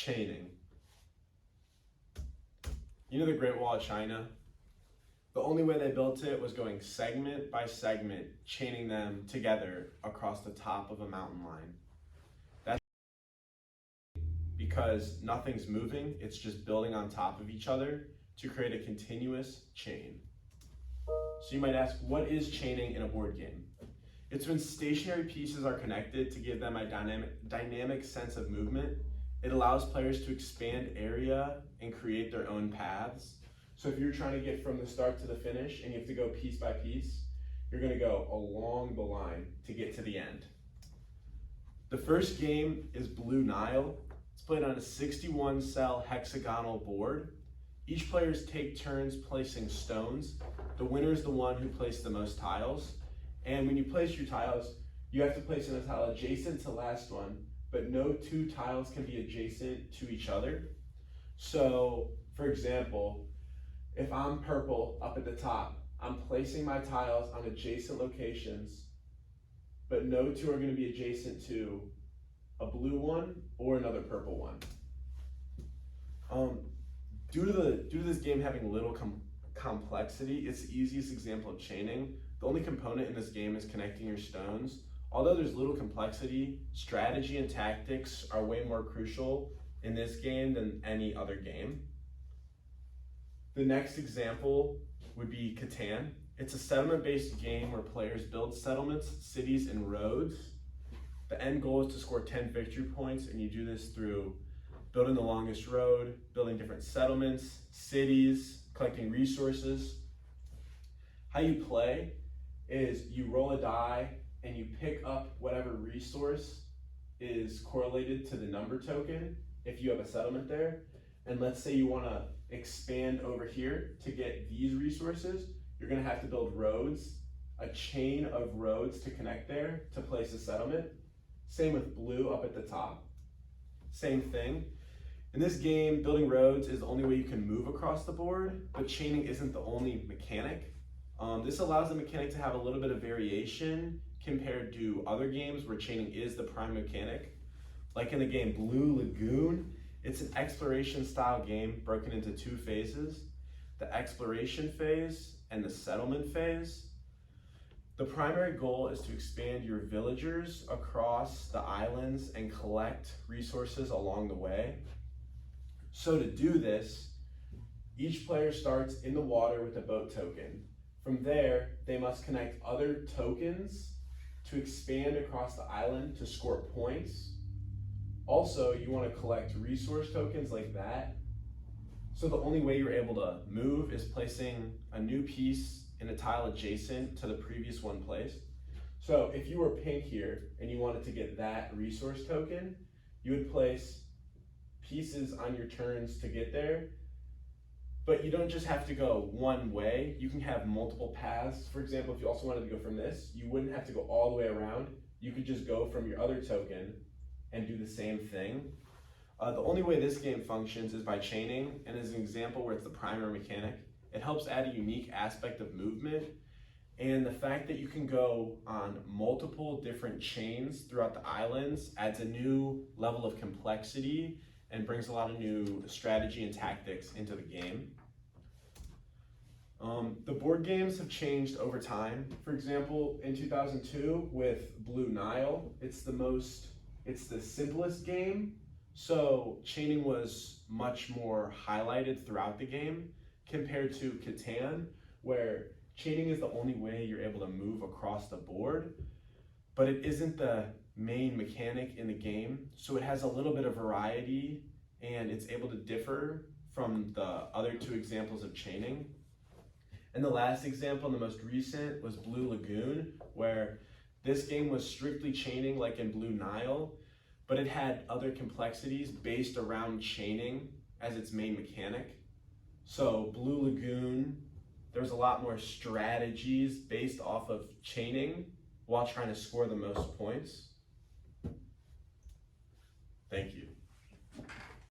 chaining. You know the Great Wall of China? The only way they built it was going segment by segment, chaining them together across the top of a mountain line. That's because nothing's moving, it's just building on top of each other to create a continuous chain. So you might ask, what is chaining in a board game? It's when stationary pieces are connected to give them a dynamic sense of movement. It allows players to expand area and create their own paths. So if you're trying to get from the start to the finish and you have to go piece by piece, you're gonna go along the line to get to the end. The first game is Blue Nile. It's played on a 61-cell hexagonal board. Each players take turns placing stones. The winner is the one who placed the most tiles. And when you place your tiles, you have to place in a tile adjacent to the last one, but no two tiles can be adjacent to each other. So, for example, if I'm purple up at the top, I'm placing my tiles on adjacent locations, but no two are going to be adjacent to a blue one or another purple one. Due to this game having little complexity, it's the easiest example of chaining. The only component in this game is connecting your stones. Although there's little complexity, strategy and tactics are way more crucial in this game than any other game. The next example would be Catan. It's a settlement-based game where players build settlements, cities, and roads. The end goal is to score 10 victory points, and you do this through building the longest road, building different settlements, cities, collecting resources. How you play is you roll a die and you pick up whatever resource is correlated to the number token if you have a settlement there. And let's say you want to expand over here to get these resources, you're going to have to build roads, a chain of roads to connect there to place a settlement. Same with blue up at the top. Same thing. In this game, building roads is the only way you can move across the board, but chaining isn't the only mechanic. This allows the mechanic to have a little bit of variation compared to other games where chaining is the prime mechanic. Like in the game Blue Lagoon, it's an exploration style game broken into two phases, the exploration phase and the settlement phase. The primary goal is to expand your villagers across the islands and collect resources along the way. So to do this, each player starts in the water with a boat token. From there, they must connect other tokens to expand across the island to score points. Also, you want to collect resource tokens like that. So the only way you're able to move is placing a new piece in a tile adjacent to the previous one placed. So if you were pink here and you wanted to get that resource token, you would place pieces on your turns to get there. But you don't just have to go one way, you can have multiple paths. For example, if you also wanted to go from this, you wouldn't have to go all the way around. You could just go from your other token and do the same thing. The only way this game functions is by chaining, and as an example where it's the primary mechanic, it helps add a unique aspect of movement. And the fact that you can go on multiple different chains throughout the islands adds a new level of complexity and brings a lot of new strategy and tactics into the game. The board games have changed over time. For example, in 2002 with Blue Nile, it's the simplest game, so chaining was much more highlighted throughout the game compared to Catan, where chaining is the only way you're able to move across the board, but it isn't the main mechanic in the game, so it has a little bit of variety and it's able to differ from the other two examples of chaining. And the last example, and the most recent, was Blue Lagoon, where this game was strictly chaining like in Blue Nile, but it had other complexities based around chaining as its main mechanic. So Blue Lagoon, there's a lot more strategies based off of chaining while trying to score the most points. Thank you.